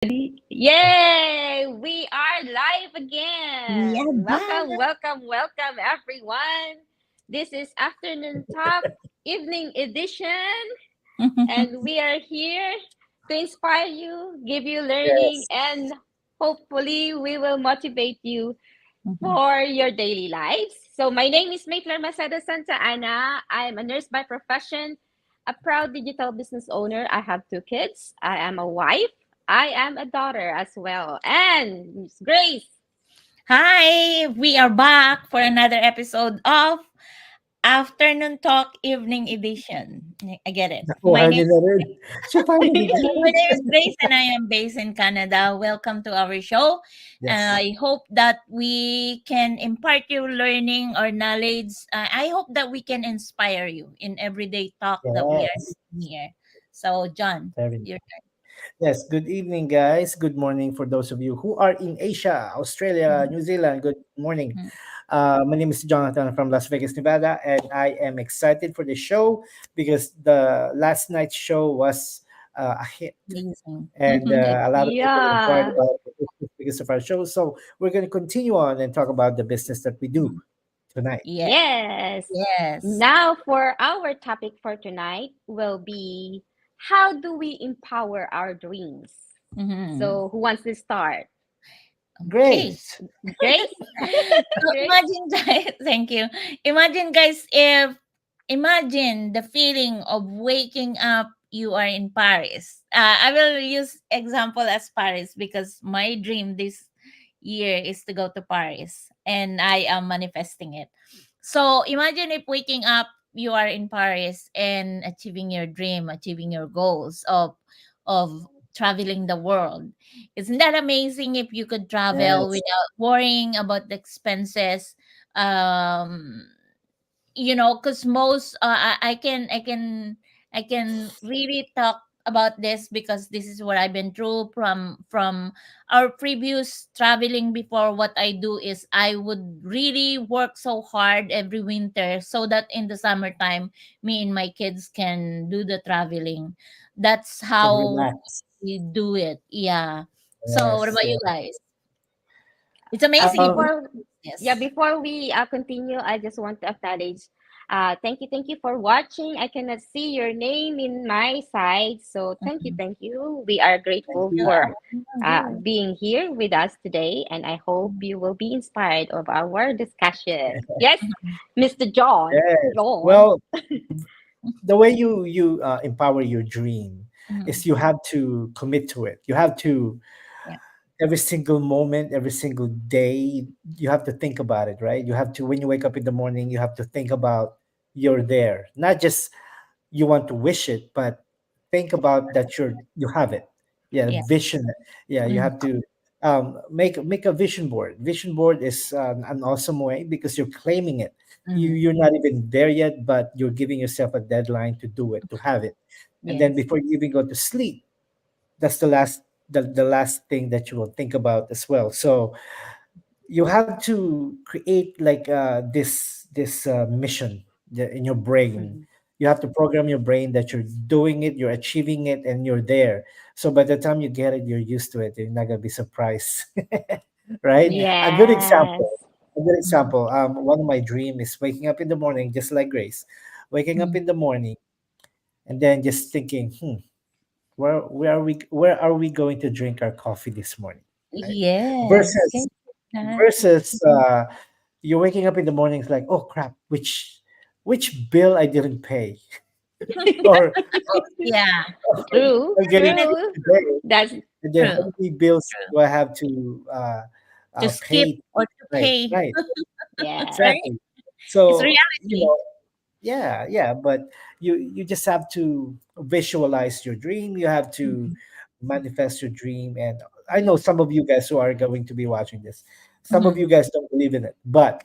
Yay! We are live We are again. back. Welcome, everyone. This is Afternoon Talk, Evening Edition, and we are here to inspire you, give you learning, Yes. and hopefully, we will motivate you for your daily lives. So, my name is Mayflower Masada Santa Ana. I am a nurse by profession, a proud digital business owner. I have two kids. I am a wife. I am a daughter as well. And Miss Grace. Hi, we are back for another episode of Afternoon Talk Evening Edition. I get it. My Nakuha name niyo na rin. Siya finally got my name is Grace and I am based in Canada. Welcome to our show. Yes. I hope that we can impart you learning or knowledge. I hope that we can inspire you in everyday talk that we are Yes. doing here. So, John, Very you're Yes. Good evening, guys. Good morning for those of you who are in Asia, Australia, New Zealand. Good morning. mm, My name is Jonathan from Las Vegas, Nevada, and I am excited for the show because the last night's show was a hit. amazing. And a lot of people inquired Yeah. about the business because of our show. So we're going to continue on and talk about the business that we do Mhm. tonight. Yeah. Yes. Yes. Now, for our topic for tonight will be how do we empower our dreams? Mhm. So, who wants to start? Okay. Grace. Grace? So Grace? imagine guys, thank you. Imagine guys if imagine the feeling of waking up you are in Paris. I will use example as Paris because my dream this year is to go to Paris and I am manifesting it. So imagine if waking up you are in Paris and achieving your dream, achieving your goals of traveling the world. Isn't that amazing if you could travel Yes. without worrying about the expenses? Um, because most I can really talk about this because this is what I've been through from our previous traveling before. What I do is I would really work so hard every winter so that in the summertime me and my kids can do the traveling. That's Can how relax. we do it. Yeah. So what Yes. about you Yes. guys? It's amazing if Um, Before yeah, yes. before we continue, I just want to acknowledge. Thank you for watching. I cannot see your name in my side, so Mhm. thank you. We are thank grateful you. for Good. being here with us today, and I hope you will be inspired of our discussion. Yes, Mr. John. Yes. John. Well, the way you empower your dream is Mhm. you have to commit to it. You have to Yeah. every single moment, every single day, you have to think about it, right? You have to when you wake up in the morning, you have to think about you're there. Not just you want to wish it, but think about that you have it. Yeah, Yeah. vision. Yeah, you Mhm. have to make a vision board. Vision board is an awesome way because you're claiming it. Mhm. You're not even there yet, but you're giving yourself a deadline to do it, to have it. And then Yes. before you even go to sleep, that's the last thing that you will think about as well. So you have to create like this mission in your brain. Mhm. You have to program your brain that you're doing it, you're achieving it, and you're there. So by the time you get it, you're used to it. You're not gonna be surprised. Right? Yeah. A good Yes. example. A good Mhm. example. One of my dream is waking up in the morning, just like Grace, waking up Mhm. in the morning and then just thinking, where are we going to drink our coffee this morning, right? Yes. Can Versus you that? versus you're waking up in the morning, it's like, oh crap, which bill I didn't pay, or Yeah. True. I'm getting Definitely paid True. today, That's and then true. how many bills True. do I have to To skip pay? or to Right, pay, right, yes. right? exactly. It's So reality. yeah, yeah, but you just have to visualize your dream. You have to Mhm. manifest your dream. And I know Yeah. some of you guys who are going to be watching this, some of Mhm. you guys don't believe in it, but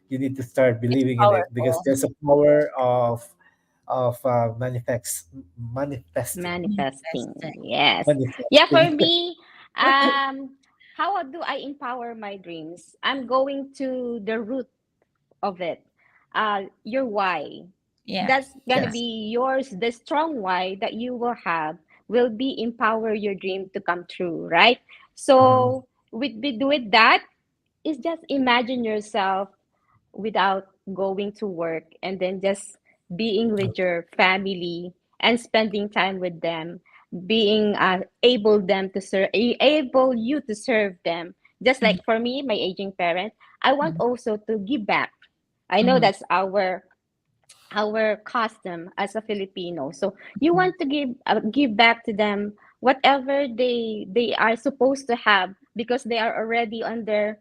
you need to start It's believing in it because powerful. there's a power of manifesting. Manifesting. Manifesting. Yes. Yeah, for Manifesting. me, how do I empower my dreams? I'm going to the root of it. Your why. Yeah. That's gonna Yes. be yours, the strong why that you will have will be empower your dream to come true, right? Mhm. So with that, is just imagine yourself without going to work, and then just being with your family and spending time with them, being able them to serve, able you to serve them, just Mhm. like for me, my aging parent. I want also to give back. I know Mhm. that's our custom as a Filipino. So you want to give back to them whatever they are supposed to have, because they are already on their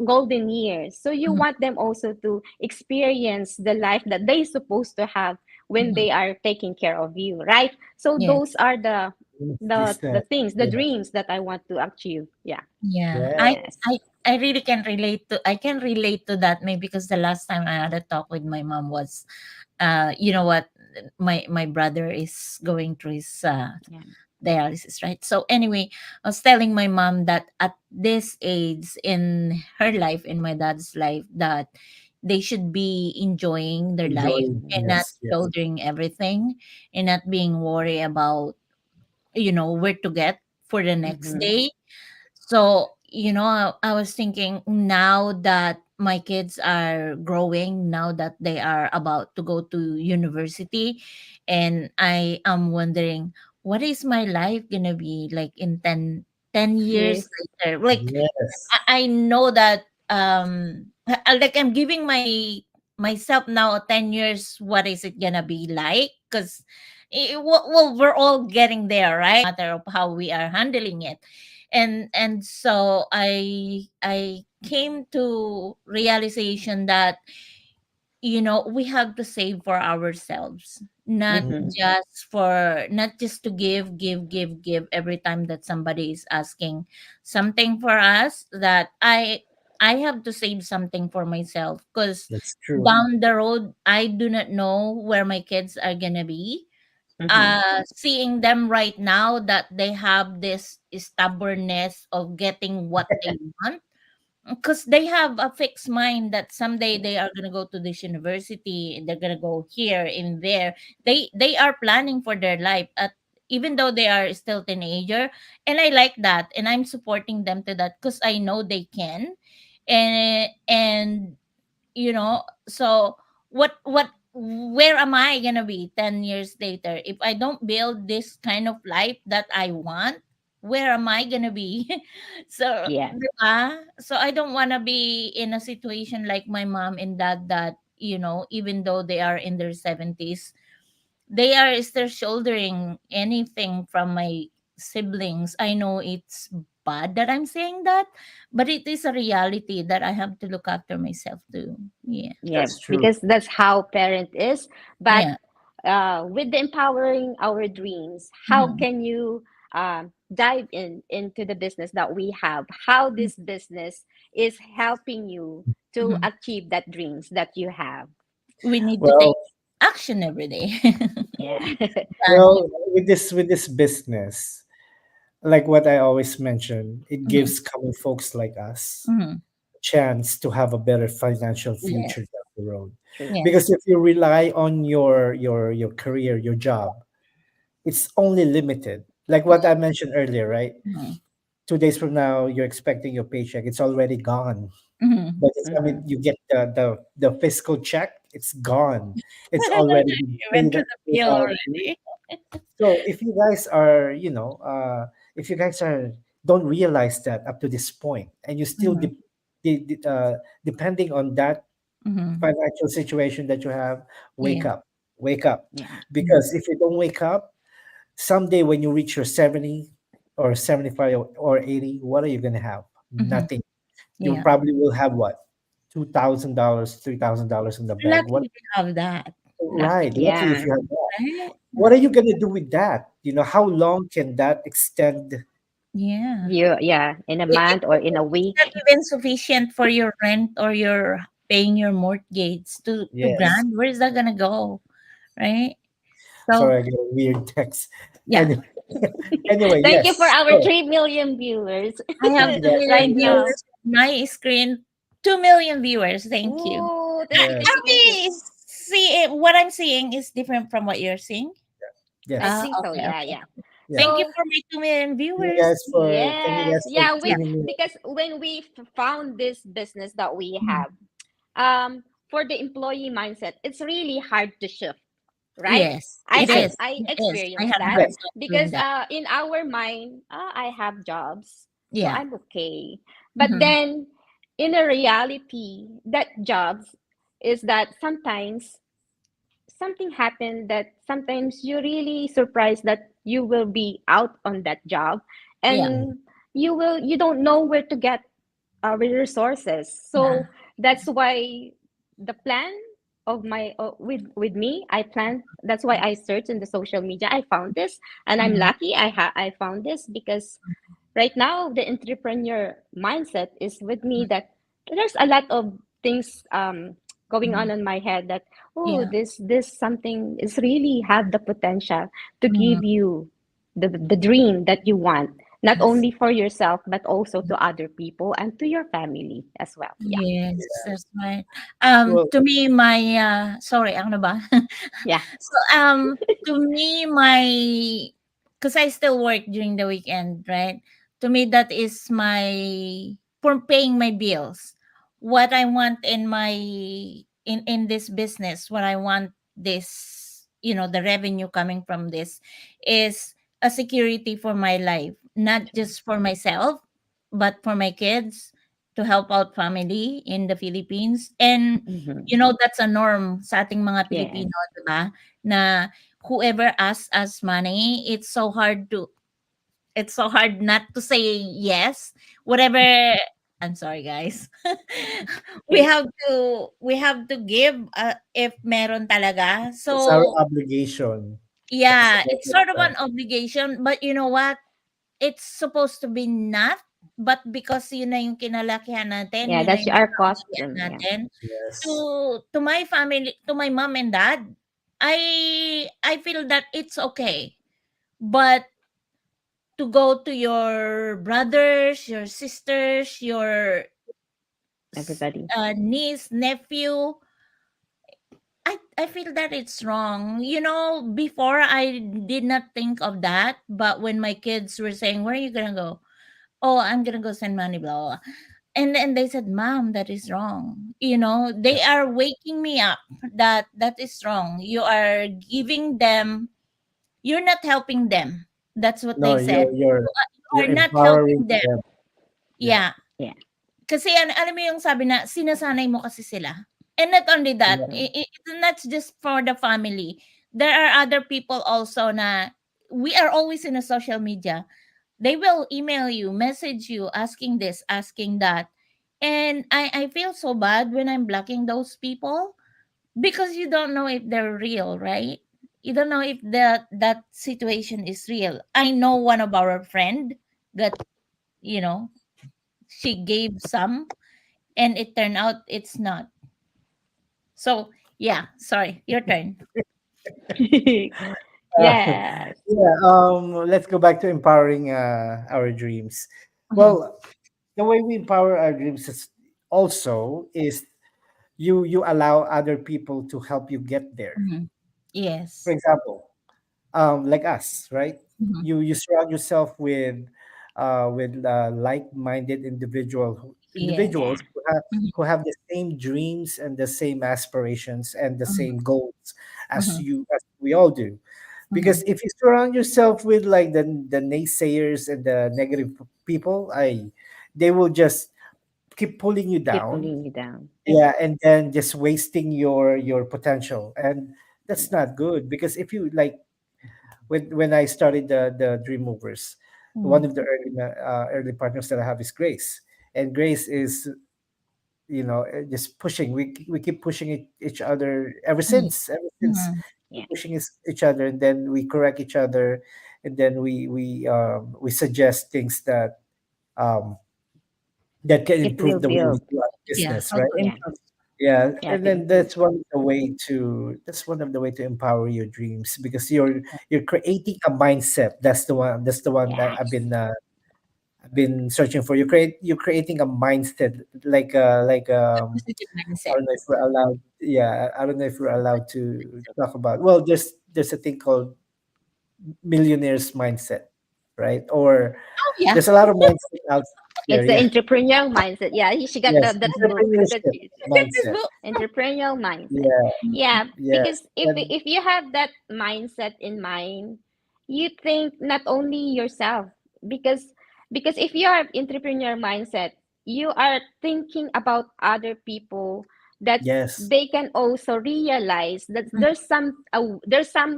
golden years. So you Mhm. want them also to experience the life that they supposed to have when Mhm. they are taking care of you, right? So those Yes. are the the This, the things, the yeah, dreams that I want to achieve. Yeah. Yeah. I yes. Yes. I I really can relate to I can relate to that, maybe because the last time I had a talk with my mom was you know what, my brother is going through his Yeah. dialysis, right? So anyway, I was telling my mom that at this age in her life, in my dad's life, that they should be enjoying their life Enjoying. and not Yes, yes. shouldering everything and not being worried about, where to get for the next Mm-hmm. day. So, I was thinking, now that my kids are growing, now that they are about to go to university, and I am wondering, what is my life gonna be like in ten years Yes. later? Like, Yes. I know that like I'm giving myself now 10 years, what is it gonna be like? Because well, we're all getting there, right? Matter of how we are handling it. And so I came to realization that, we have to save for ourselves, not Mhm. Mm-hmm. just to give every time that somebody is asking something for us. That I have to save something for myself, because That's true. down the road I do not know where my kids are gonna be. Mm-hmm. Seeing them right now, that they have this stubbornness of getting what they want, because they have a fixed mind that someday they are going to go to this university, and they're going to go here and there. They are planning for their life, even though they are still teenager. And I like that, and I'm supporting them to that, because I know they can. And so where am I going to be 10 years later if I don't build this kind of life that I want? Where am I going to be? So, Yeah. so I don't want to be in a situation like my mom and dad, that, even though they are in their 70s, they are still shouldering anything from my siblings. I know it's bad that I'm saying that, but it is a reality that I have to look after myself too. Yeah. Yeah, That's true. because that's how parent is. But Yeah. with the empowering our dreams, how Mhm. can you dive into the business that we have? How this business is helping you to Mhm. achieve that dreams that you have? We need to take Well, action every day. Yeah. well, with this business, like what I always mention, it Mhm. gives common folks like us Mhm. a chance to have a better financial Yes. future down the road. True. Yes. Because if you rely on your career, your job, it's only limited. Like what I mentioned earlier, right? Mhm. 2 days from now, you're expecting your paycheck. It's already gone. Mhm. By the time Mm-hmm. you get the fiscal check, it's gone. It's already been You went through the paid field out. already. So if you guys are, if you guys are don't realize that up to this point, and you still Mhm. depending on that Mhm. financial situation that you have, Yeah. wake up, Yeah. Mhm. because if you don't wake up, someday when you reach your 70 or 75 or 80, what are you gonna have? Mhm. Nothing. You Yeah. probably will have what? $2,000, $3,000 in the bank. Lucky What? we have that. Right. Lucky. Lucky if Yeah. you have that. Right? What are you gonna do with that? How long can that extend? Yeah. Yeah. In a month or in a It's not week. even sufficient for your rent or your paying your mortgage to Yes. grand. Where is that gonna go? Right? So Sorry, I get a weird text. yeah, Anyway, anyway, Thank you for yes. our So, 3 million viewers I have yeah, 2 million right now. viewers on my screen. 2 million viewers. Thank you. Ooh, thank you, yes. thank you, thank you. See, what I'm seeing is different from what you're seeing. I Yes. think so. Okay, Yeah, okay. yeah. Yeah. Thank you So for my 2 million viewers. Thank you yes, guys for yeah, Yeah. we tuning in. because when we found this business that we Mhm. have, for the employee mindset, it's really hard to shift, right? Yes, I it I is. Yes. I It is. I experienced had a that hard Yes. time doing because that. in our mind, I have jobs, so Yeah. I'm okay. But Mhm. then in a reality, that jobs is that sometimes something happened that sometimes you're really surprised that you will be out on that job, Yeah. Mm. and you don't know where to get resources. Yeah. So that's why the plan of my with me, I plan. That's why I searched in the social media. I found this, and I'm Mhm. lucky I found this because right now the entrepreneur mindset is with me, that there's a lot of things going Mhm. on in my head, that oh, Yeah. this something is really have the potential to Mhm. give you the dream that you want, not Yes. only for yourself but also to other people and to your family as well. Yeah. Yes, that's right. Well, To me, my sorry, ano ba? Yeah. So, to me, because I still work during the weekend, right? To me, that is my for paying my bills. What I want in my in this business, what I want this, the revenue coming from this is a security for my life, not just for myself, but for my kids, to help out family in the Philippines. And Hmm. that's a norm sa ating mga Yes. Pilipino, 'di ba? Na whoever asks us money, it's so hard not to say yes. Whatever, I'm sorry guys. we Okay. have to give if meron talaga. it's our So, obligation. That's yeah, what it's it's sort of an obligation, but you know what? It's supposed to be not, but because yun na yung kinalakihan natin, Yeah, yun na that's yung our pinanggalingan custom. Yeah. natin. To yes. to my family, to my mom and dad, I feel that it's okay. But to go to your brothers, your sisters, your Everybody. niece, nephew, I feel that it's wrong. Before I did not think of that, but when my kids were saying, "Where are you gonna go?" "Oh, I'm gonna go send money, blah, blah, blah." And then they said, "Mom, that is wrong." They are waking me up that is wrong. You are giving them, you're not helping them. That's what No, they said. You you're are not empowering helping them. them. Yeah. Yeah. Yeah. Kasi alam mo yung sabi na sinasanay mo kasi sila. And not only that, Yeah. it's not just for the family. There are other people also na we are always in a social media. They will email you, message you, asking this, asking that. And I feel so bad when I'm blocking those people because you don't know if they're real, right? You don't know if that situation is real. I know one of our friend got, you know, she gave some and it turned out it's not. So yeah, sorry, your turn. Yes. Yeah. Let's go back to empowering our dreams. Mhm, Well, the way we empower our dreams is also is you allow other people to help you get there. mhm. For Yes. example, like us, right? Mhm. You surround yourself with like-minded Yes. Yeah. individuals Mhm, who have the same dreams and the same aspirations and the mhm, same goals mhm, as we all do. Because mhm. if you surround yourself with like the naysayers and the negative people, they will just keep pulling you Keep down. pulling you down. Yeah. Yeah, and then just wasting your potential, and that's not good. Because if you like, when I started the Dream Movers, one Mhm, of the early partners that I have is Grace, and Grace is, just pushing. We keep pushing each other mhm, ever since mhm. Yeah. pushing each other, and then we correct each other, and then we suggest things um that can It will improve the way we build. do our Yeah, business, how right? to Yeah. improve. Yeah, Yeah. and To then improve. that's one of the way to empower your dreams, because you're creating a mindset. That's the one that Yes. I've been searching for. You're creating a mindset, A positive I mindset. don't know if we're allowed. Yeah, I don't know if we're allowed to talk about. Well, there's a thing called millionaires mindset, right? Or Oh yeah. there's a lot of mindset out there. It's the Yeah. entrepreneurial mindset. Yeah, she got Yes, that book. That entrepreneurship This mindset. book. entrepreneurial mindset. Yeah. Yeah, Yes. because And if you have that mindset in mind, you think not only yourself, because if you have entrepreneur mindset, you are thinking about other people, that yes. they can also realize that there's some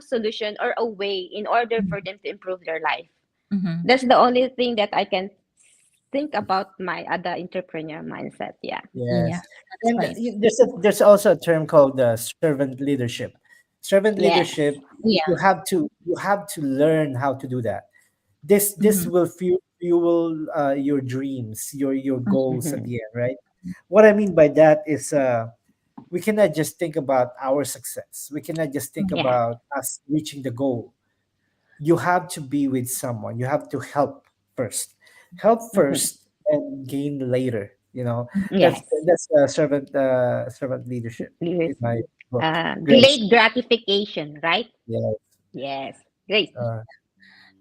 solution or a way in order for them to improve their life. Mm-hmm. That's the only thing that I can think about my other entrepreneur mindset. Yeah. Yeah, Yes. that's And right. there's also a term called servant leadership. Servant Yes. leadership, Yeah. you have to learn how to do that. This Mm-hmm. will fuel your dreams, your goals at Mhm. the end, right? What I mean by that is we cannot just think about our success. We cannot just think Yeah. about us reaching the goal. You have to be with someone. You have to help Mhm. first and gain later. That's Yes. servant leadership in Yes. my book. Grace. Delayed gratification, right? Yeah. Yes. Great. uh,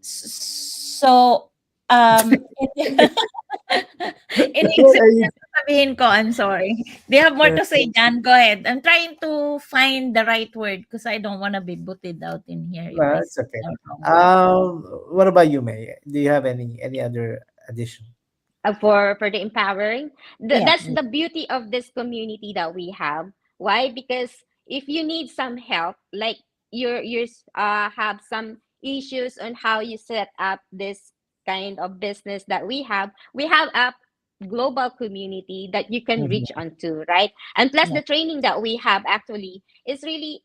So, in in sabihin ko, I'm sorry. Do you have more to say, Jan? Go ahead. I'm trying to find the right word because I don't want to be booted out in here if I it's say okay. the wrong word. What about you, May? Do you have any other addition? For the empowering, Yeah. that's the beauty of this community that we have. Why? Because if you need some help, like you have some issues on how you set up this kind of business that we have a global community that you can Mhm. reach onto, right? And plus Yeah. the training that we have actually is really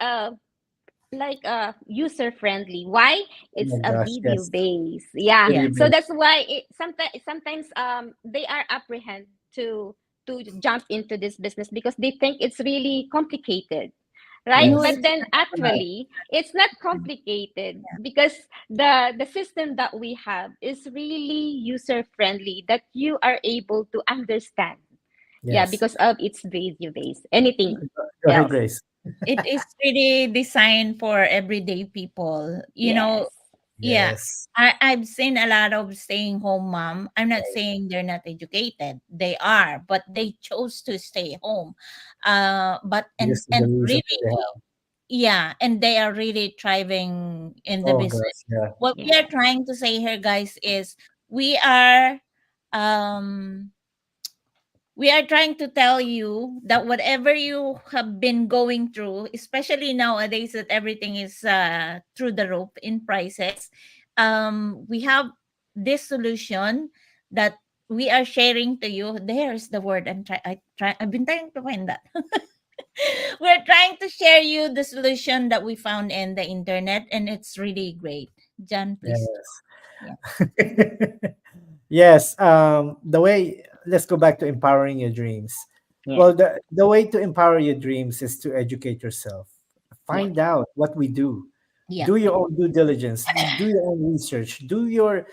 like user friendly. Why? Oh It's my a gosh, video yes. base. Yeah, Yeah. Video so based. that's why sometimes they are apprehend to jump into this business because they think it's really complicated, right? No, Yes. But it's then Right. actually it's not complicated because the system that we have is really user friendly, that you are able to understand. Yeah, Yes. because of its video base. Anything Go ahead, else? Grace. it is really designed for everyday people. Yes. Yeah. Yes. I've seen a lot of staying home mom. I'm not Right. saying they're not educated. They are, but they chose to stay home. But This is the and reason really, they have. yeah, and they are really thriving in the Oh business. gosh, yeah. What we Yeah. are trying to say here, guys, is we are um we are trying to tell you that whatever you have been going through, especially nowadays that everything is through the roof in prices, we have this solution that we are sharing to you. There's the word I've been trying to find that. We're trying to share you the solution that we found in the internet, and it's really great. John, please. Yes. Yeah. Yes. The way, let's go back to empowering your dreams. Yeah. Well, the way to empower your dreams is to educate yourself. Yeah. Find out what we do. Yeah. Do your own due diligence. Do your own research. Do your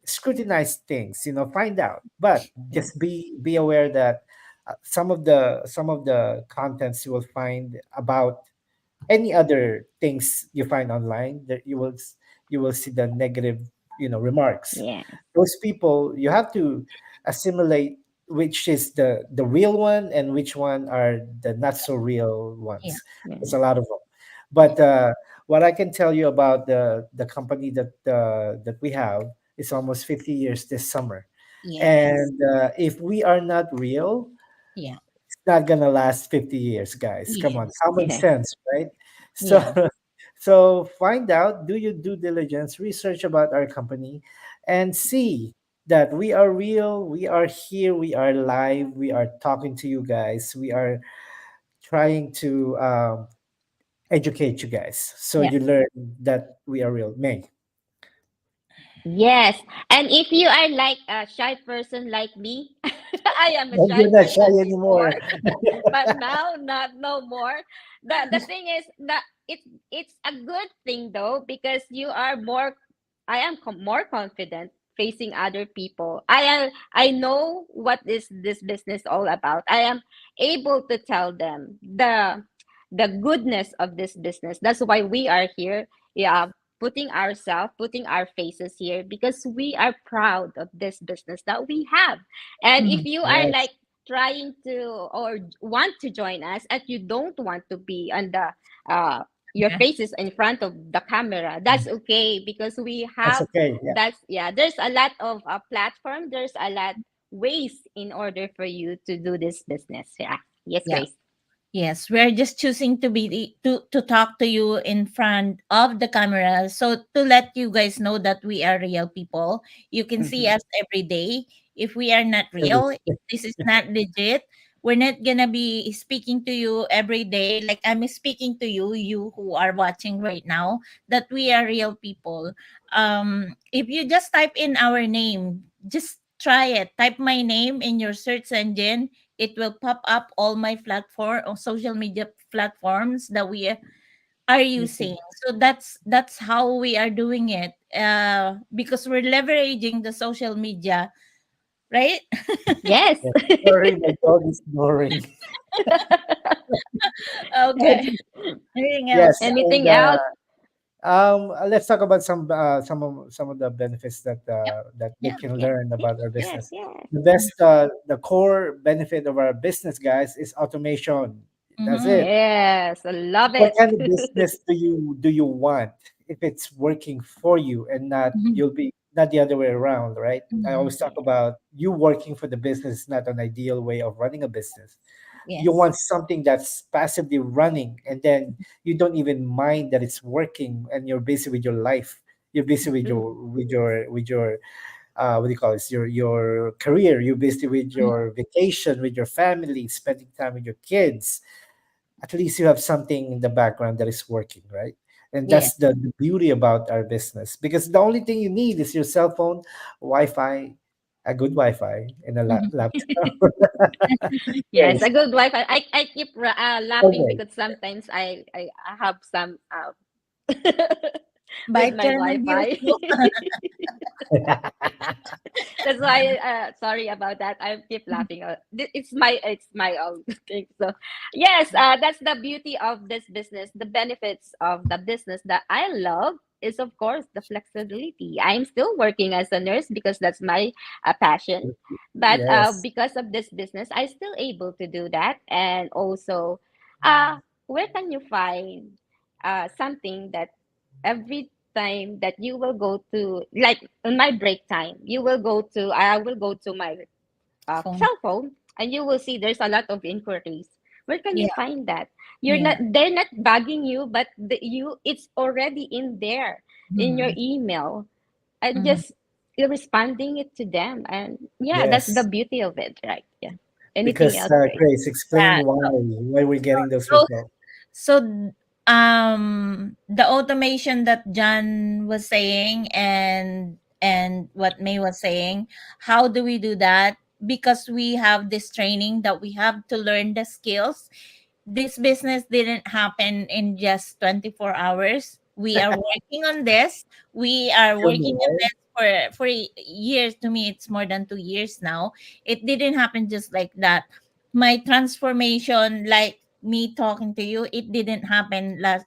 scrutinize things. Find out. But just be aware that some of the contents you will find about any other things you find online, that you will see the negative remarks. Yeah. Those people, you have to assimilate which is the real one and which one are the not so real Yeah. ones. There's Yeah. a lot of them. But what I can tell you about the company that we have is almost 50 years this summer. Yes. And if we are not real, Yeah. it's not gonna last 50 years, guys. Come on, Yes. common Yeah. sense, right? So Yeah. so find out, do your due diligence, research about our company, and see that we are real, we are here, we are live, we are talking to you guys, we are trying to educate you guys so Yeah. you learn that we are real. May. Yes. And if you are like a shy person like me, I am a shy You're not shy person before, anymore. but now not no more. The thing is that it's a good thing though, because you are more I am more confident facing other people. I know what is this business all about. I am able to tell them the goodness of this business. That's why we are here. Yeah, putting ourselves, putting our faces here because we are proud of this business that we have. And if Mhm. you are Yes. like trying to or want to join us and you don't want to be on the your Yeah. faces in front of the camera, that's okay because we That's have okay. Yeah. that's yeah, there's a lot of platform, there's a lot ways in order for you to do this business. Yeah. Yes, Yeah. Grace. Yes, we're just choosing to be to talk to you in front of the camera, so to let you guys know that we are real people. You can see Mhm. us every day. If we are not real, Absolutely. if this is not legit, we're not gonna be speaking to you every day. Like I'm speaking to you, you who are watching right now, that we are real people. If you just type in our name, just try it. Type my name in your search engine, it will pop up all my platform or social media platforms that we are Mhm. using. So that's how we are doing it, because we're leveraging the social media, right? Yes. Yes. Sorry, my dog is snoring. Okay. Anything Yes, else? and Anything else? let's talk about some of the benefits Yep. that they Yeah. can Yeah. learn Yes, about our yes, business. yes. The Mhm. best, the core benefit of our business, guys, is automation. That's Mhm. it. Yes, I love What it. kind of business do you want? If it's working for you and not Mhm. you'll be not the other way around, right? I always Mhm. talk Yes. about you working for the business is not an ideal way of running a business. You Yes. want something that's passively running, and then you don't even mind that it's working, and you're busy with your life. You're busy with True. your what do you call it, your career. You're busy with Mhm. your vacation, with your family, spending time with your kids. At least you have something in the background that is working, right? And Yeah. that's the beauty about our business, because the only thing you need is your cell phone, wi-fi, a good wi-fi, and a Mhm. laptop. Yes, Yes. a good Wi-Fi. I keep laughing Okay. because sometimes I have some By with my turn on Wi-Fi. YouTube. That's why sorry about that. I keep laughing. It's my own thing. So yes, that's the beauty of this business. The benefits of the business that I love is of course the flexibility. I'm still working as a nurse because that's my passion. But Yes. because of this business, I still able to do that. And also, where can you find something that every time that you will go to, like on my break time, I will go to my Phone. cell phone and you will see there's a lot of inquiries. Where can you Yeah. find that? Yeah. They're not bugging you, but it's already in there in your Mhm. email and Mhm. just you're responding it to them. And yeah, that's the Yes. beauty of it, right? Yeah. Anything Because else, Grace? Grace, explain Yeah. why we're getting those So results. So, the automation that John was saying and what May was saying, how do we do that? Because we have this training that we have to learn the skills. This business didn't happen in just 24 hours. We are working on this. We are Tell me, working on right? this for years. To me, it's more than 2 years now. It didn't happen just like that. My transformation, like me talking to you, it didn't happen last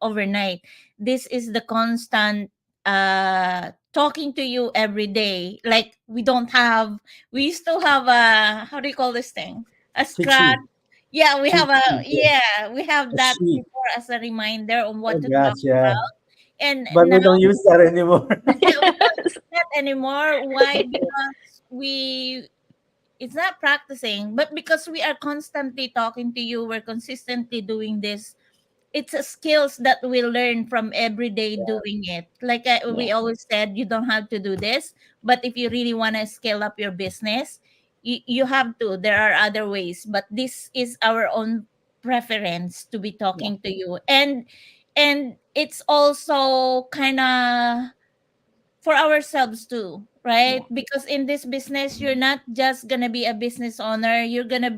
overnight. This is the constant talking to you every day. Like we used to have a, how do you call this thing, a Cheat sheet. scratch. Yeah, we Cheat have a, sheet. Yeah. yeah, we have A that sheet. before as a reminder on Oh what to talk gosh, yeah. about. And But now we don't use that anymore. we don't use that anymore. Why? Because we it's not practicing, but because we are constantly talking to you, we're consistently doing this. It's a skills that we learn from every day doing it. Like we Yes. always said, you don't have to do this, but if you really want to scale up your business, you have to. There are other ways, but this is our own preference to be Yes. talking to you. And it's also kind of for ourselves too, right? Yes. Because in this business, you're not just gonna be a business owner, you're gonna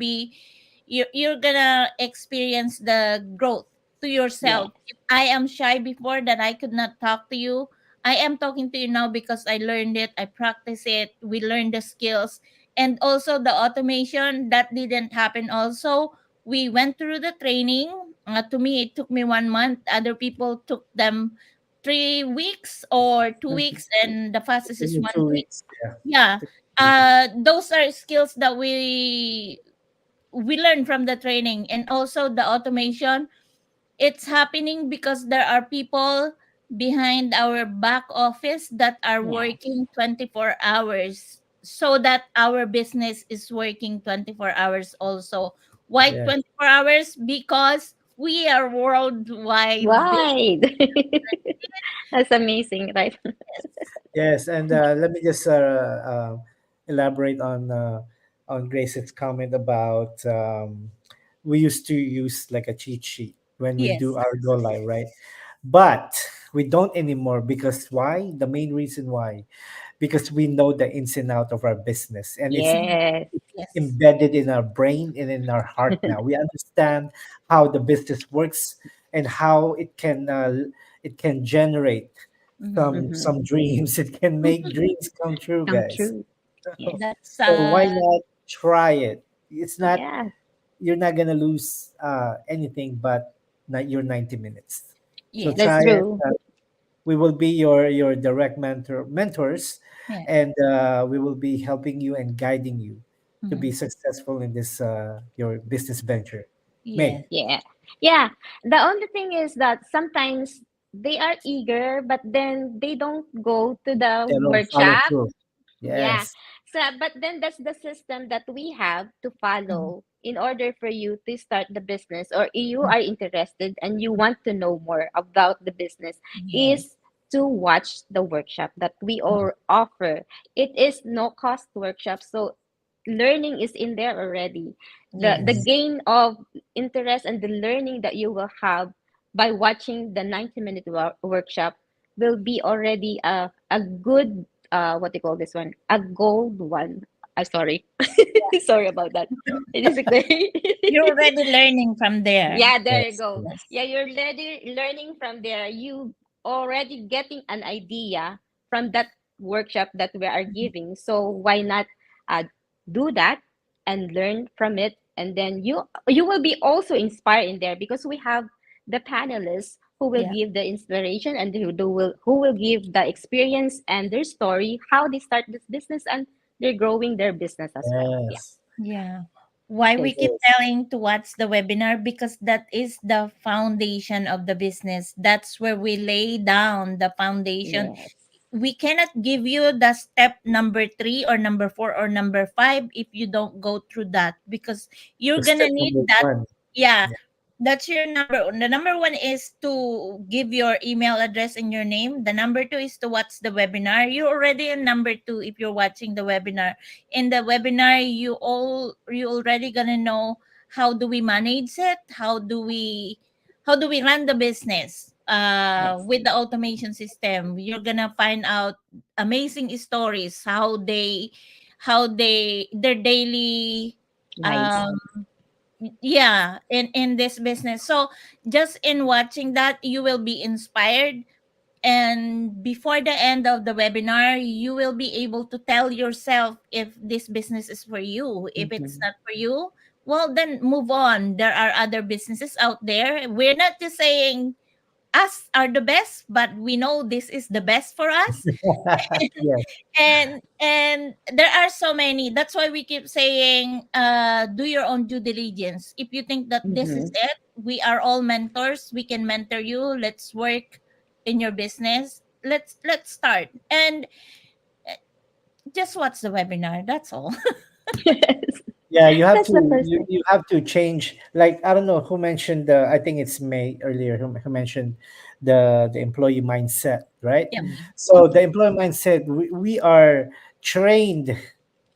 experience the growth to yourself. Yes. If I am shy before that I could not talk to you, I am talking to you now because I learned it, I practice it, we learned the skills. And also the automation that didn't happen also. We went through the training. To me, it took me 1 month. Other people took them 3 weeks or 2 weeks, Mhm. and the fastest is In 1 week. 2 weeks, yeah. Yeah. 2 weeks. Those are skills that we learn from the training, and also the automation. It's happening because there are people behind our back office that are Yes. working 24 hours, so that our business is working 24 hours also. Why Yes. 24 hours? Because we are worldwide Wide. That's amazing, right? business. Yes, and let me just elaborate on Grace's comment about we used to use like a cheat sheet when we do Yes. our go live, right? But we don't anymore because why? The main reason why, because we know the ins and out of our business, and it's Yes. Yes. embedded in our brain and in our heart now. We understand how the business works and how it can generate Mhm. some Mm-hmm. dreams. It can make dreams come true, Come guys. true. Yes. That's So why not try it? It's not Yeah. You're not gonna lose anything but not your 90 minutes. So yes. That's try it. true. We will be your direct mentors, Yeah. and we will be helping you and guiding you to be Mhm. successful in this your business venture. Yes. May Yeah. Yeah. The only thing is that sometimes they are eager, but then they don't go to the they don't follow workshop. through. Yeah. Yes. So, but then that's the system that we have to Mhm. follow in order for you to start the business, or you Mhm. are interested and you want to know more about the business, Yes. is to watch the workshop that we Mhm. all offer. It is no cost workshop. So learning is in there already. The Mhm. Yes. gain of interest and the learning that you will have by watching the 90-minute workshop will be already a good what do you call this one, a gold one. I'm sorry. Sorry about that. It is okay. You're already learning from there. Yeah, there you Yes. go. Yes. Yes. Yeah, you're already learning from there. You already getting an idea from that workshop that we are Mhm. giving. So why not uh, do that and learn from it? And then you will be also inspired in there because we have the panelists who will Yeah. give the inspiration and who will give the experience and their story, how they start this business and they're growing their business as well. Yeah. Yes. Yeah. Why we Yes. keep Yes. telling to watch the webinar? Because that is the foundation of the business. That's where we lay down the foundation. Yes. We cannot give you the step number 3 or number 4 or number 5 if you don't go through that, because you're The gonna step need number that. one. Yeah, Yeah. that's your number one. The number one is to give your email address and your name. The number two is to watch the webinar. You're already in number two if you're watching the webinar. In the webinar, you already gonna know how do we manage it, how do we run the business Yes. with the automation system. You're gonna find out amazing stories, how they their daily Lives. um yeah, in this business. So just in watching that, you will be inspired, and before the end of the webinar, you will be able to tell yourself if this business is for you. If it's Mhm. not for you, well, then move on. There are other businesses out there. We're not just saying us are the best, but we know this is the best for us. Yes. And there are so many. That's why we keep saying, do your own due diligence. If you think that this is Mhm. it, we are all mentors, we can mentor you. Let's work in your business. Let's start, and uh, just watch the webinar. That's all. Yes. Yeah, you have That's the to first you, thing. you have to change. Like I don't know who mentioned I think it's May earlier who mentioned the employee mindset, right? Yeah. Mm. So the employee mindset, we are trained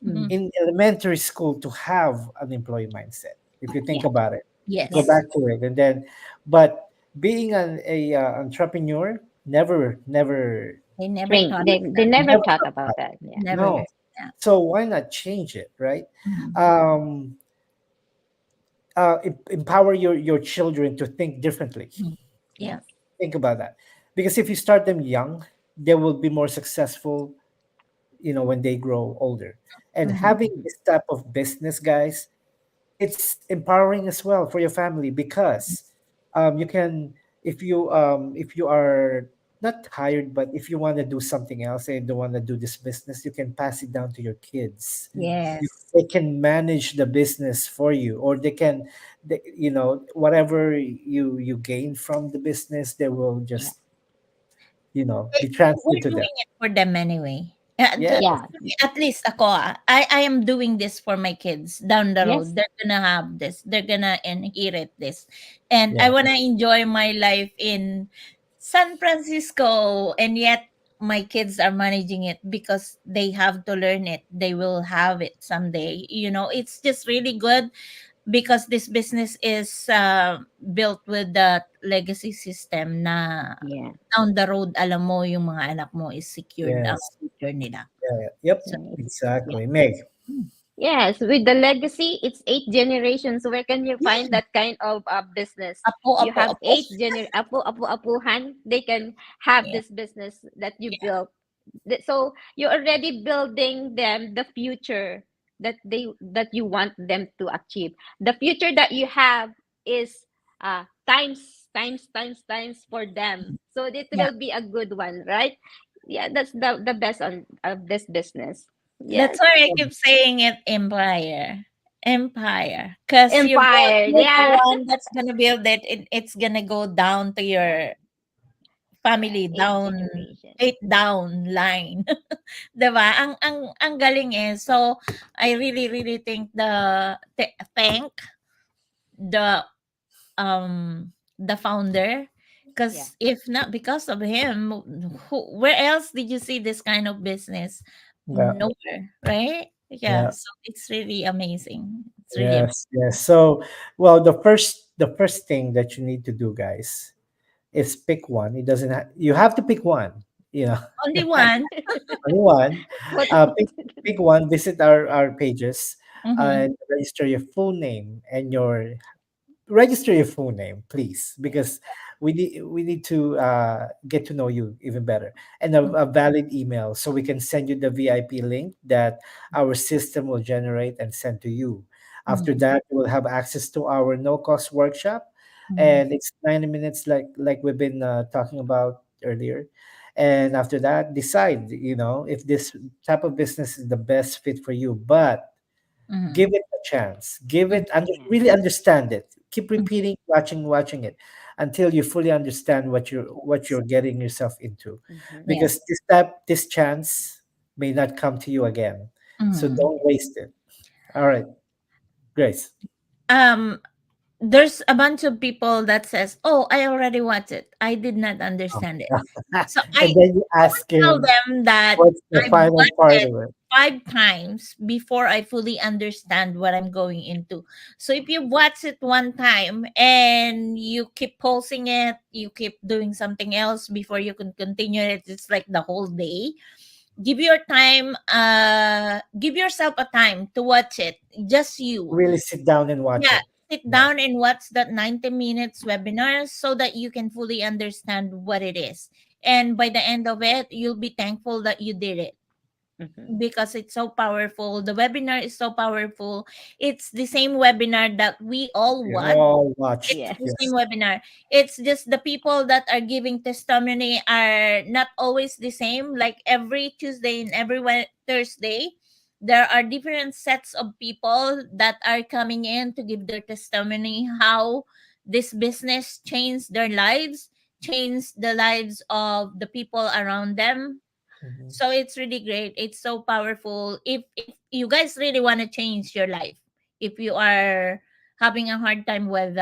Mhm. Mm. in elementary school to have an employee mindset. If you think Yeah. about it, go Yes. Yes. back to it, and then, but being a entrepreneur, never They never Train. thought of They that. never never talk thought about about that. Yeah. it. Never. No. Yeah. So why not change it, right? Mhm. Um, empower your children to think differently. Mhm. Yeah. Yes. Think about that, because if you start them young, they will be more successful, when they grow older. And Mhm. having Mhm. this type of business, guys, it's empowering as well for your family, because you can, if you are not hired, but if you want to do something else and don't want to do this business, you can pass it down to your kids. Yes. They can manage the business for you, or they can, whatever you gain from the business, they will Yeah. just be transferred We're to them. doing it for them anyway. Yeah. Yeah. At least ako, I am doing this for my kids down the Yes. road. They're gonna have this. They're gonna inherit this. And I Yeah. wanna enjoy my life in San Francisco, and yet my kids are managing it because they have to learn it. They will have it someday. It's just really good because this business is built with the legacy system na Yeah. down the road, alam mo yung mga anak mo is secured ang Yes. future nila. Yeah. Yep. So, Right. Yeah. Exactly. Meg. Yes, with the legacy, it's 8 generations. Where can you find yeah, that kind of business? apo, You apo, have apo. 8 apu, apuhan. They can have Yeah, this business that you yeah, built. So you're already building them the future that you want them to achieve. The future that you have is times for them. So it yeah. will be a good one, right? Yeah, that's the best on of this business. That's Yes. why I keep saying it empire. Empire. Because Empire, you're the yeah. one that's gonna build it. It's gonna go down to your family Correct. Eight down, generation. eight down line. 'Di ba? Ang galing eh. So I really really think thank the the founder, Yeah. because if not because of him, where else did you see this kind of business? Yeah. Nowhere, right? Yeah, Yeah. so it's really amazing. It's really amazing. Yes. Yes. So, well, the first thing that you need to do, guys, is pick one. It doesn't. You have to pick one. You know, Only one. only one. What? Pick one. Visit our pages Mm-hmm. and register your full name and register your full name, please, because we need to get to know you even better, and a valid email so we can send you the VIP link that our system will generate and send to you. After Mm-hmm. that, you will have access to our no cost workshop, Mm-hmm. and it's 90 minutes, like we've been talking about earlier. And after that, decide, if this type of business is the best fit for you. But Mm-hmm. give it a chance, give it Yeah. really understand it, keep repeating, watching it until you fully understand what you're getting yourself into, Mhm. Yeah. because this chance may not come to you again, so Mm-hmm. don't waste it. All right, Grace. um there's a bunch of people that says, oh, I already watched it, I did not Oh. understand it. So I And then you always ask tell him them that what's the I've final watched part it of it. 5 times before I fully understand what I'm going into. So if you watch it one time and you keep pausing it, you keep doing something else before you can continue it, it's like the whole day. Give yourself a time to watch it. Just you. Really sit down and watch Yeah, it. sit Yeah. down and watch that 90 minutes webinar so that you can fully understand what it is. And by the end of it, you'll be thankful that you did it Mhm. because it's so powerful. The webinar is so powerful. It's the same webinar that we all We watch. all watched. It's Yeah. the same Yes. webinar. It's just the people that are giving testimony are not always the same. Like every Tuesday and every Thursday, there are different sets of people that are coming in to give their testimony how this business changed their lives, changed the lives of the people around them. Mhm. So it's really great. It's so powerful. If you guys really want to change your life, if you are having a hard time with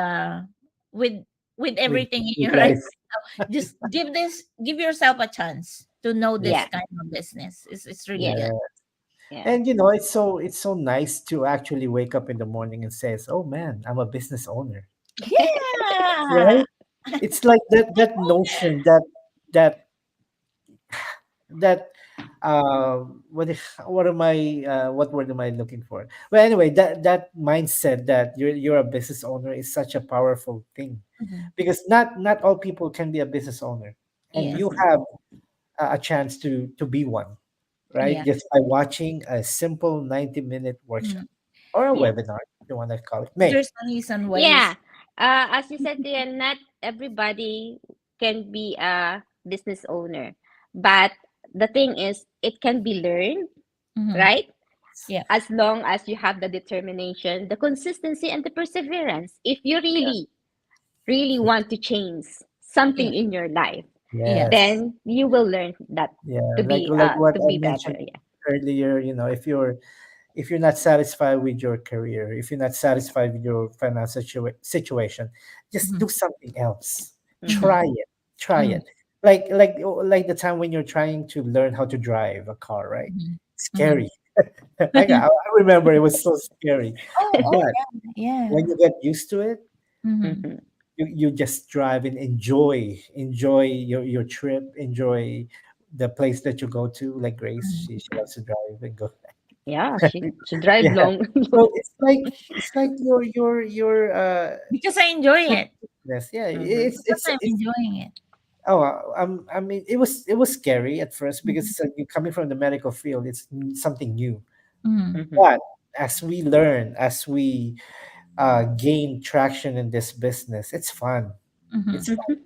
with with, everything in with your life, life. just give yourself a chance to know this Yeah. kind of business. It's really Yes. good. Yeah. Yeah. And it's so nice to actually wake up in the morning and says, "Oh man, I'm a business owner." Yeah. Right? It's like that notion that that what word am I looking for? Well, anyway, that mindset that you're a business owner is such a powerful thing, Mhm. because not all people can be a business owner, and Yes. you Mhm. have a chance to be one, right? Yeah. Just by watching a simple 90-minute workshop Mhm. or a Yeah. webinar, if you want to call it. Meg. There's a reason why you Yeah. As you said, Tia, not everybody can be business owner. But the thing is, it can be learned, Mhm. right? Yeah. As long as you have the determination, the consistency, and the perseverance. If you really, really want to change Yeah. something in your life, Yeah. Yes. then you will learn that Yeah. Like what to I be better. mentioned Yeah. earlier, if you're not satisfied with your career, if you're not satisfied with your financial situation, just Mhm. do something else. Mm-hmm. Try it. Try Mhm. it. Like the time when you're trying to learn how to drive a car, right? Mhm. Mhm. Scary. I remember it was so scary. Oh, But yeah. when you get used to it, Mhm. Mm-hmm. you just drive and enjoy your trip, enjoy the place that you go to. Like Grace, Mhm. she loves to drive and go. Yeah, she drive Yeah. long. So it's like your Because I enjoy it. yes, yeah. Mm-hmm. Because I'm enjoying it. Oh, I mean, it was scary at first because Mhm. you coming from the medical field, it's something new. Mhm. Mm-hmm. But as we learn, as we gain traction in this business, it's fun. It's Mhm. fun.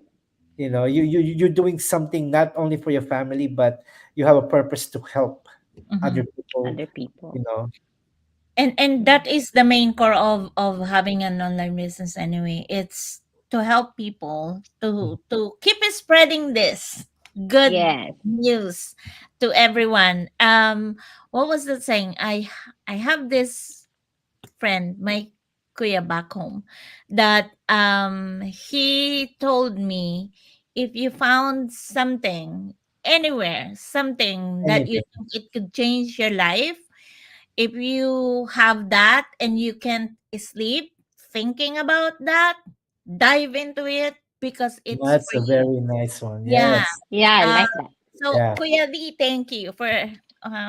Mm-hmm. You're doing something not only for your family, but you have a purpose to help other Mhm. people. Other people. You know, And Yeah. that is the main core of having an online business anyway. It's to help people to keep spreading this good Yes. news to everyone. What was the saying? I have this friend, my kuya back home, that he told me, if you found something anywhere, something that you anything. think it could change your life, if you have that and you can't sleep thinking about that, dive into it because it's That's for a you. very nice one. Yeah. Yes. Yeah, I Uh, like that. so Yeah. Kuya D, thank you for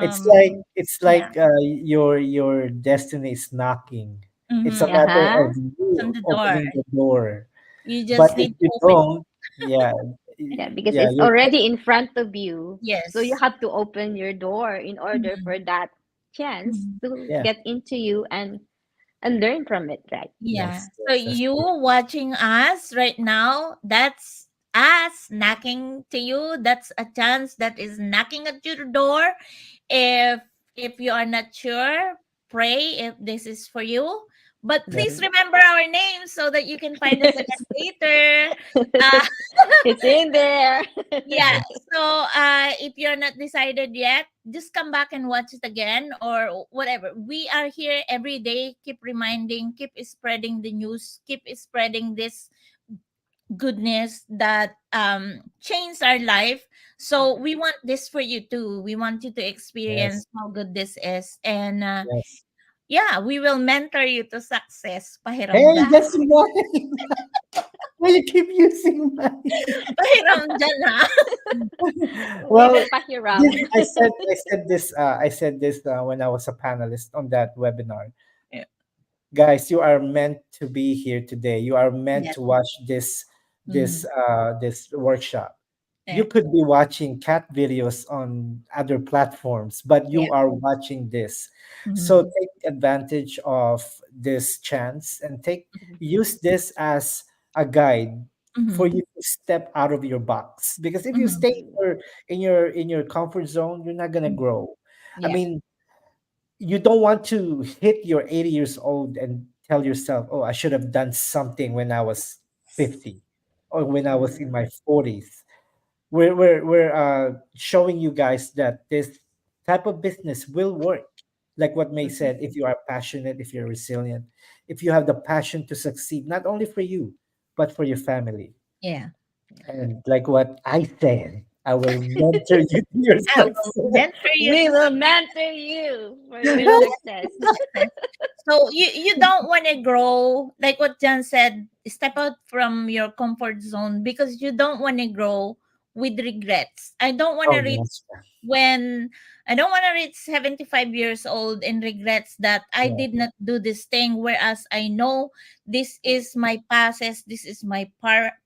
It's like um it's yeah. like your destiny is knocking. It's a Mm-hmm. matter Uh-huh. of On you the door. opening the door. You But just if need to you open. don't, yeah, Yeah, because yeah, it's you already in front of you. So you Yes. have to open your door in order Mhm. for that chance Mhm. to yeah, get into you and learn from it, right? Yeah. yes, So yes, that's you true. watching us right now, that's us knocking to you. That's a chance that is knocking at your door. If if you are not sure, pray if this is for you. But please Mm-hmm. remember our names so that you can find us again later. Uh, It's in there. yeah. So if you're not decided yet, just come back and watch it again or whatever. We are here every day. Keep reminding, keep spreading the news, keep spreading this goodness that changed our life. So we want this for you too. We want you to Yes, experience how good this is. And yes. yeah, we will mentor you to success. Pahiram Hey, dyan. that's mine. Why you keep using mine? Pahiram dyan, ha? We Well, will pahiram. this I said this when I was a panelist on that webinar. Yeah. Guys, you are meant to be here today. You are meant Yes. to watch this Mhm. this workshop. You Yeah. could be watching cat videos on other platforms, but Yeah. you are watching this. So Mhm. take advantage of this chance and take use this as a guide for Mhm. you to step out of your box. Because if you Mhm. stay in your comfort zone, you're not gonna Mhm. grow. I Yeah. mean, you don't want to hit your 80 years old and tell yourself, oh, I should have done something when I was 50 or when I was in Mm-hmm. my 40s. We're showing you guys that this type of business will work. Like what May Mm-hmm. said, if you are passionate, if you're resilient, if you have the passion to succeed, not only for you, but for your family. Yeah. And like what I said, I will mentor you to your I will success. mentor you We to will mentor you for your will success. success. So you don't want to grow like what John said. Step out from your comfort zone because you don't want to grow with regrets. I don't want to Oh, reach yes. when I don't want to reach 75 years old and regrets that I Yeah. did not do this thing. Whereas I know this is my passes. This is my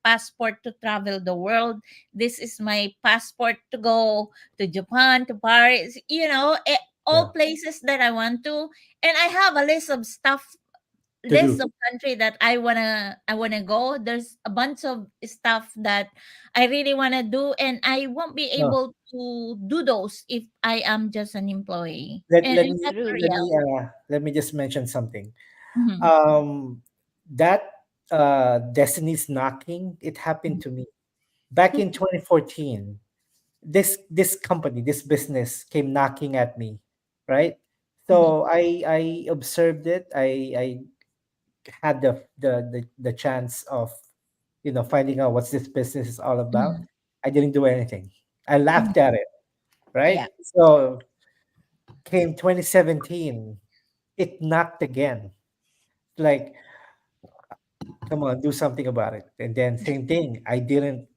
passport to travel the world. This is my passport to go to Japan, to Paris. All Yeah. places that I want to, and I have a list of stuff to list do. of country that I wanna go. There's a bunch of stuff that I really wanna do, and I won't be No, able to do those if I am just an employee. let And, let and me that's the True. let me reality. let me just mention something. Mhm, Um, that Destiny's knocking, it happened mhm, to me back in 2014. This company, this business came knocking at me, right? mhm, So I observed it. I had the chance of finding out what this business is all about. mhm, I didn't do anything. I mhm. laughed at it, Yeah. right? So came 2017, it knocked again. Like, come on, do something about it. And then same thing. I didn't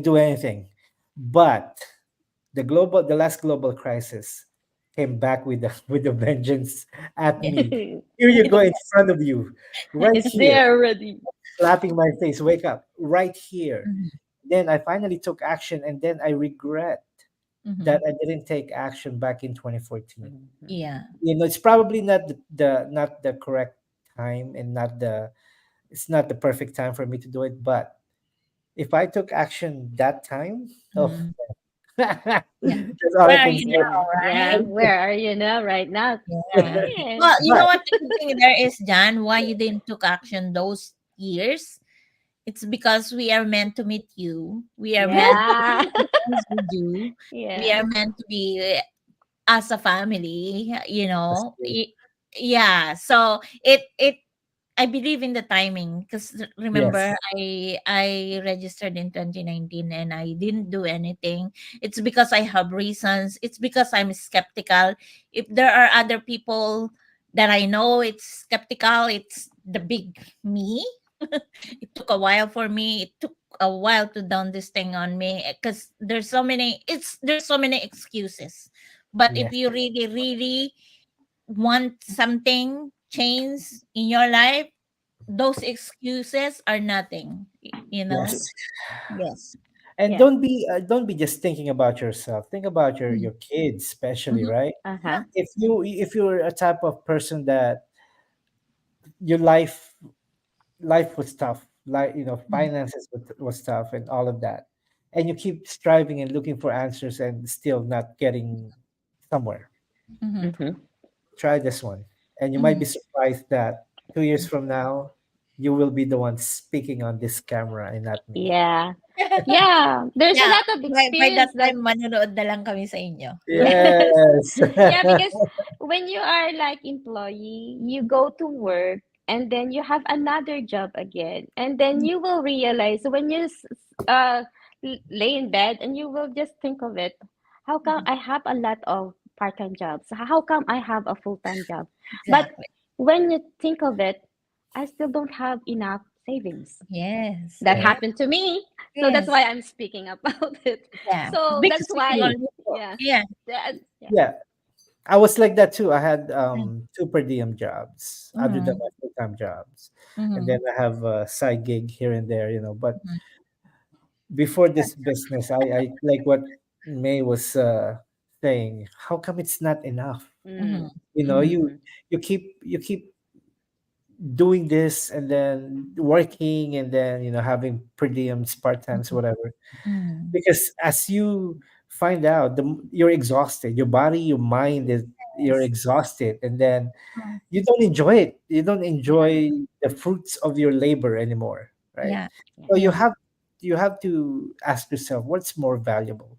do anything. But the last global crisis came back with the with the vengeance at me. Here you go in front of you, right It's here, there already. slapping my face. Wake up, right here. Mhm, Then I finally took action, and then I regret that mhm. I didn't take action back in 2014. Mhm. Yeah. It's probably not the correct time, and it's not the perfect time for me to do it. But if I took action that time, oh, Mhm. Yeah. that's all I Where are can you say. now, Yeah. Yeah. right? Where are you now? Right now? Yeah. Yeah. Well, you know But what the good thing there is, John, why you didn't took action those years? It's because we are meant to meet you. We are meant to Yeah. do the things we do. We Yeah. are meant to be as a family, Yeah. So it I believe in the timing because remember yes, I registered in 2019 and I didn't do anything. It's because I have reasons. It's because I'm skeptical. If there are other people that I know it's skeptical, it's the big me. It took a while for me. It took a while to down this thing on me because there's so many excuses. But if yes, you really, really want something change in your life, those excuses are nothing, you know? yes. Yes. And Yeah. don't be just thinking about yourself. Think about your Mhm, your kids, especially, mhm. right? Uh-huh. Yeah. If you're a type of person that your life was tough, like Mhm, finances was tough, and all of that, and you keep striving and looking for answers and still not getting somewhere. mhm, Mm-hmm. Try this one, and you might mhm. be surprised that 2 years from now you will be the one speaking on this camera and not me. Yeah. Yeah. There's a Yeah, lot of by that experience that time manonood na lang kami sa inyo. yes. Yes. Yeah, because when you are like employee, you go to work and then you have another job again. And then Mhm, you will realize when you lay in bed and you will just think of it, how come mhm. I have a lot of part-time jobs? How come I have a full-time job? But Exactly. when you think of it, I still don't have enough savings. Yes, That Yeah. yes, happened to me. So that's yes. why I'm speaking about it. Yeah. So Big that's speaking why, on True. you. yeah. Yeah. Yeah. Yeah, I was like that too. I had Mm, two per diem jobs other than mhm, my full-time jobs, and then mhm, I have a side gig here and there. But mhm. before this business, I like what May was saying. How come it's not enough? Mhm, Mm. You know, mhm, you Mm-hmm. you keep doing this and then working and then having per diems, part times, mhm, whatever. mhm. Because as you find out, you're exhausted. Your body, your mind is you're Yes. exhausted, and then Mm, you don't enjoy it. You don't Yeah. enjoy the fruits of your labor anymore, right? yeah, So Yeah. yeah. you have to ask yourself what's more valuable: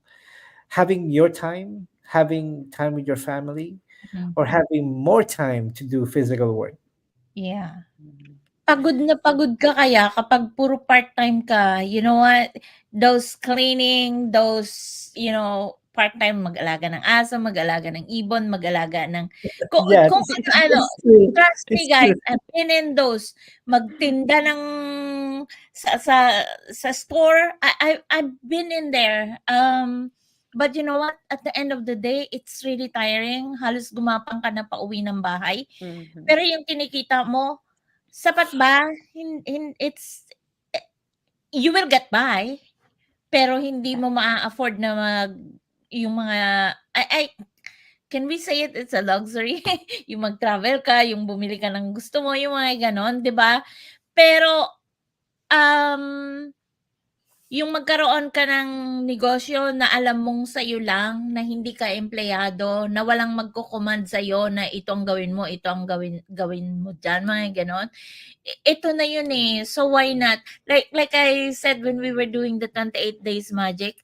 having your time, having time with your family, Mhm. or having more time to do physical work. Yeah. Mhm. Pagod na pagod ka kaya kapag puro part-time ka, you know what? Those cleaning, part-time mag-alaga ng aso, mag-alaga ng ibon, mag-alaga ng Yeah, kung ano-ano. it's true. Trust me It's guys, true. I've been in those. Magtinda ng sa store. I've been in there. But you know what? At the end of the day, it's really tiring. Halos gumapang ka na pauwi ng bahay. Mhm. Pero yung kinikita mo, sapat ba? You will get by, pero hindi mo maa-afford na yung mga, I can we say it, it's a luxury? Yung mag-travel ka, yung bumili ka ng gusto mo, yung mga ganon, 'di ba? Pero um yung magkaroon ka ng negosyo na alam mong sa'yo lang, na hindi ka empleyado, na walang magko-command sa'yo na ito ang gawin mo, ito ang gawin mo diyan, mga gano'n. Ito na yun, eh. So why not? Like I said when we were doing the 28 days magic,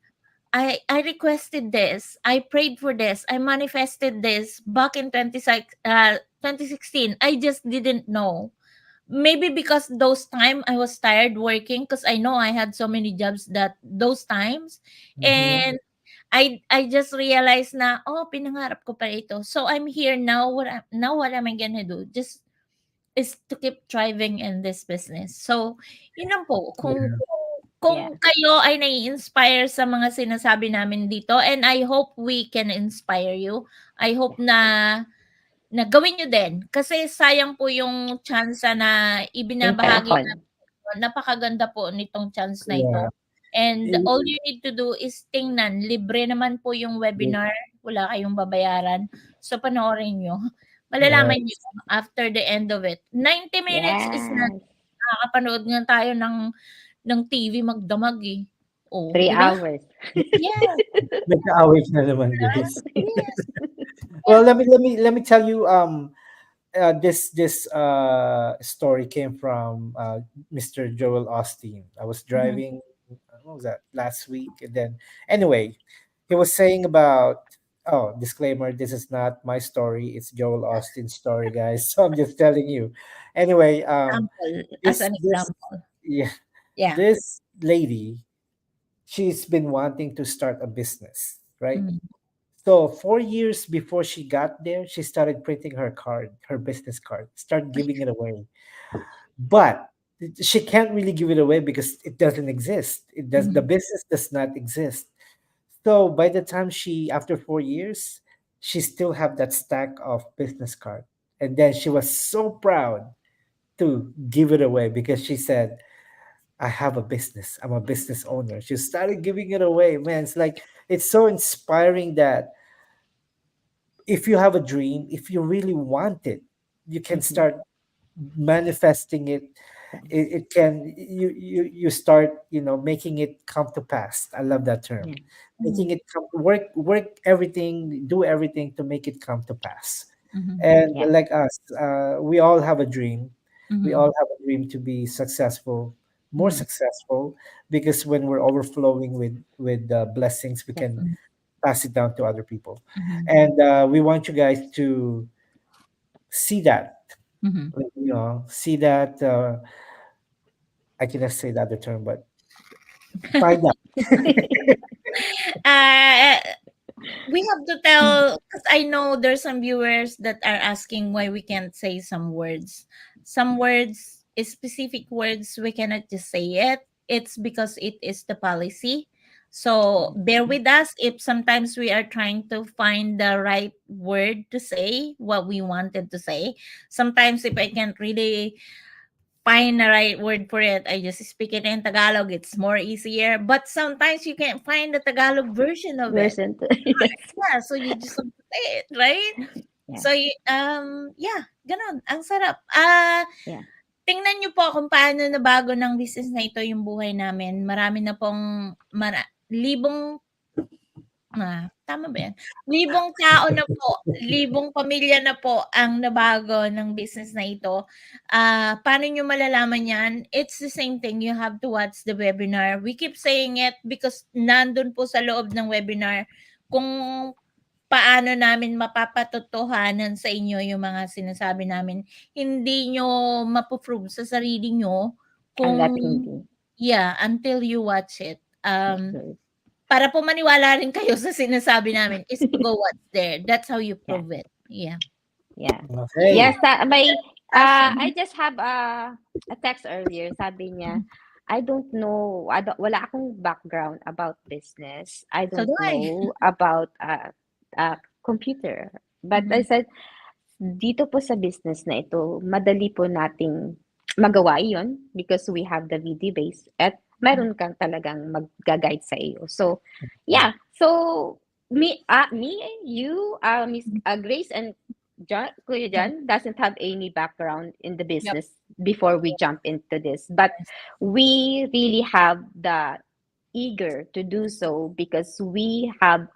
I requested this. I prayed for this. I manifested this back in 2016. I just didn't know. Maybe because those time I was tired working, because I know I had so many jobs that those times. Mhm. And I just realized na, oh, pinangarap ko pa ito. So I'm here now. What am I gonna do? Just is to keep thriving in this business. So, yun lang po. Kung Yeah. kung Yeah. kayo ay nai-inspire sa mga sinasabi namin dito, and I hope we can inspire you. I hope na gawin niyo din, kasi sayang po yung tsansa na Yung ibinabahagi panahon. natin. Napakaganda po nitong chance na ito. Yeah. And Eh, all you need to do is tingnan, libre naman po yung webinar, wala kayong babayaran. So panoorin niyo. yeah. Malalaman niyo after the end of it. 90 minutes is not, Yes. nakakapanood nga tayo ng TV magdamag eh. Oh, 3 di ba? hours. Yes, Nagkaaway na naman, guys. yes. Well, let me tell you, this story came from Mr. Joel Austin. I was driving, what was that, last week, and then anyway, he was saying about, oh, disclaimer, this is not my story, it's Joel Austin's story, guys. So I'm just telling you. Anyway, Example, as an this example. yeah, Yeah. this lady, she's been wanting to start a business, right? Mm. So 4 years before she got there, she started printing her card, her business card, start giving it away. But she can't really give it away because it doesn't exist. It does the Mhm. business does not exist. So by the time she, after 4 years, she still have that stack of business card. And then she was so proud to give it away because she said, I have a business. I'm a business owner. She started giving it away. Man, it's like it's so inspiring that if you have a dream, if you really want it, you can Mhm. start manifesting it. It can, you start, making it come to pass. I love that term. Yeah. Making Mm. it come, work everything, do everything to make it come to pass. Mhm. And Yeah. like us, we all have a dream. We Mhm. all have a dream to be successful, more Mhm. successful, because when we're overflowing with blessings, we Yes. can Mhm. pass it down to other people. Mhm. And we want you guys to see that, Mhm. like, see that. I cannot say the other term, but find out. Uh, we have to tell, because I know there's some viewers that are asking why we can't say some words. Some words, specific words, we cannot just say it. It's because it is the policy. So bear with us if sometimes we are trying to find the right word to say what we wanted to say. Sometimes if I can't really find the right word for it, I just speak it in Tagalog. It's more easier. But sometimes you can't find the Tagalog version of it. Version 2. Yes. Yeah, so you just have to say it, right? Yeah. So, yeah, ganon. Ang sarap. Yeah. Tingnan niyo po kung paano nabago ng business na ito yung buhay namin. Marami na pong tama ba yan? Libong tao na po, libong pamilya na po ang nabago ng business na ito. Paano nyo malalaman yan? It's the same thing. You have to watch the webinar. We keep saying it because nandun po sa loob ng webinar kung paano namin mapapatotohanan sa inyo yung mga sinasabi namin. Hindi nyo mapuprove sa sarili nyo Hangga't kung, hindi. until you watch it. Yes. Para po maniwala rin kayo sa sinasabi namin is to go what's there. That's how you Yeah. prove it. Yeah. Yeah. Okay. Yes, may Awesome. I just have a text earlier. Sabi niya, I don't know, wala akong background about business. I So don't do I. know about computer. But I Mhm. said, dito po sa business na ito, madali po nating magawa yon because we have the VD base at meron kang talagang mag-guide sa iyo. So, yeah. So, you, Miss Grace and John, Kuya Yeah. John doesn't have any background in the Yep. business before we jump into this, but we really have the eager to do so because we have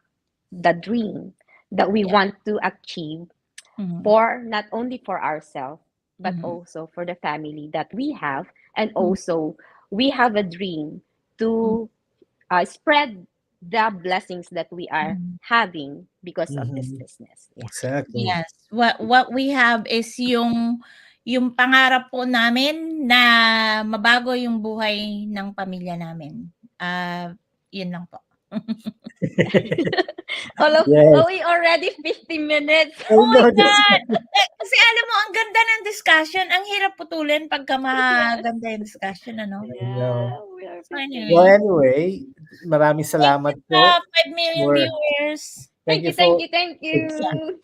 the dream that we Yeah. want to achieve Mhm. for not only for ourselves but Mhm. also for the family that we have, and Mhm. also we have a dream to spread the blessings that we are Mhm. having because of this Mhm. business. Yeah. Exactly. Yes. What we have is yung pangarap po namin na mabago yung buhay ng pamilya namin. Yun lang po. Although, Yes. we already 50 minutes. I Oh my know this. God! Kasi alam mo, ang ganda ng discussion. Ang hirap putulin pagka Yes. maganda yung discussion, ano? I know. Yeah, we are So 50 Well, anyway, minutes. anyway, maraming thank you salamat sa po 5 million for viewers. thank Thank you you, thank for you, thank Yeah. you.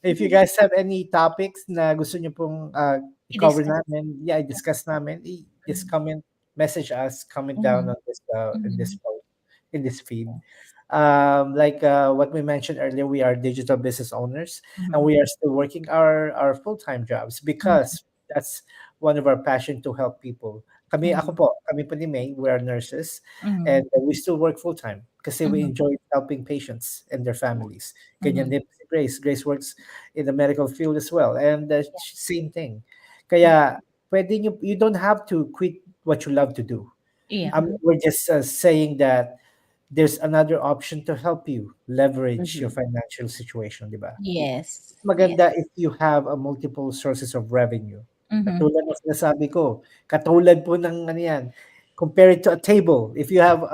if you guys have any topics na gusto niyo pong i-cover I-discuss. namin, yeah, i-discuss namin, just comment, message us, comment down Mhm. on this Mhm. post, in this feed. Like what we mentioned earlier, we are digital business owners, and Mhm. we are still working our full-time jobs Mhm. because that's one of our passion to help people. Mhm. Kami po ni May, we are nurses, Mhm. and we still work full-time kasi we Mhm. enjoy helping patients and their families. Ganyan Mhm. din si Grace. Grace works in the medical field as well, and same thing. Kaya you don't have to quit what you love to do. Yeah. Mhm, We're just saying that there's another option to help you leverage your mhm, financial situation, di ba? Yes. Yes. Maganda if you have a multiple sources of revenue. Mhm. Katulad ng sinasabi ko, katulad po ng ano yan, compare it to a table. If you have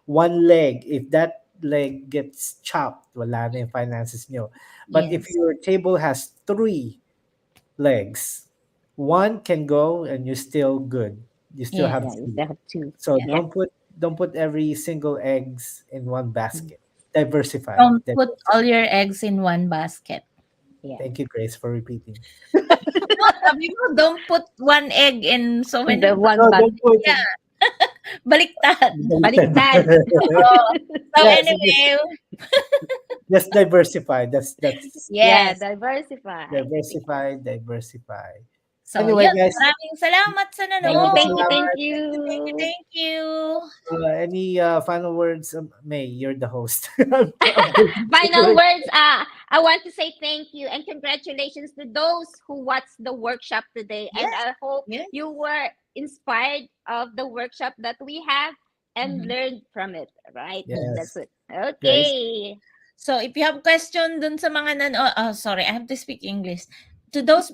one leg, if that leg gets chopped, wala na yung finances nyo. But if Yes. your table has three legs, one can go and you're still good. You still Yes. have yeah, you two. still have two. So Yeah. Yeah. don't put every single eggs in one Mhm. basket. Diversify. Don't put all Diversify. your eggs in one basket. Yeah. Thank you, Grace, for repeating. No, sabi mo, don't put one egg in so In many the one No, bus. don't put Yeah, baliktad. Baliktad. Oh, so yeah, so anyway, just diversify. That's Yeah, yes. diversify. diversify. So, Anyway, yun, guys, maraming salamat sa Thank you, nanood. thank you, thank salamat. you. Thank you. Any final words? May, you're the host. I'm Final doing- words. I want to say thank you and congratulations to those who watched the workshop today. And Yes, I hope yes. you were inspired of the workshop that we have and Mhm. learned from it. Right? Yes. That's Yes, it. guys. Okay. So, if you have question dun sa mga sorry, I have to speak English. To those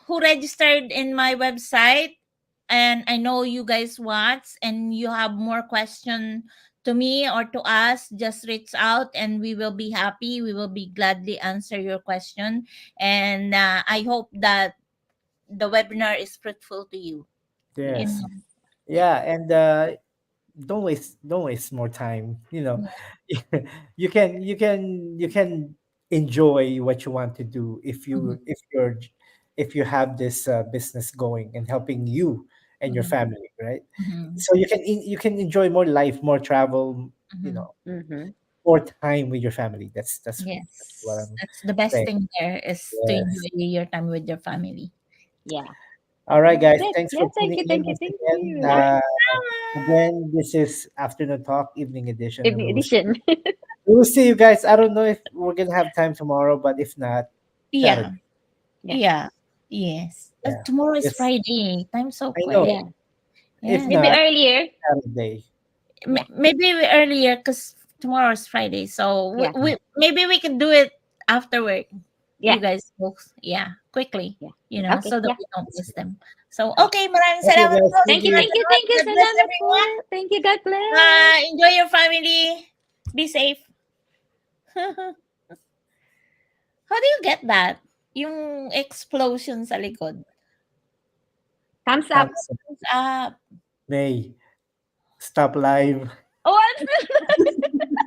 who registered in my website, and I know you guys watch and you have more question to me or to us, just reach out and we will be happy. We will be gladly answer your question. And I hope that the webinar is fruitful to you. You Yes. know? Yeah, and don't waste more time. You can enjoy what you want to do Mhm, if you have this business going and helping you and your mhm, family, right? mhm, So you can enjoy more life, more travel, you mhm. know Mm-hmm. more time with your family. That's what Yes, I'm that's the best saying. thing there is to Yes. enjoy your time with your family. Yeah. All right, That's guys. it. Thanks Yeah, for thank tuning you, in thank you, once thank again. you. Again, this is Afternoon Talk, Evening Edition, and Evening edition. we will see you guys. I don't know if we're gonna have time tomorrow, but if not, Yeah, Saturday. Yeah. yeah, yes. Yeah. Tomorrow is Yes, Friday. Time so I know. quick. Yeah. If Yeah, Maybe not, earlier. Saturday. Yeah. maybe earlier because tomorrow is Friday. So Yeah. maybe we can do it after work. You Yeah. guys both, yeah, quickly. Yeah. So Okay. that Yeah. we don't That's miss good. them. So Yeah. okay, maraming Okay, salamat guys. po sa Thank Thank you, you. thank you, panonood. thank you God sa bless nanood po. everyone. Thank you, God bless. Enjoy your family. Be safe. How do you get that? Yung explosion sa likod. Thumbs up. Thumbs up. Ah, May stop live. Oh,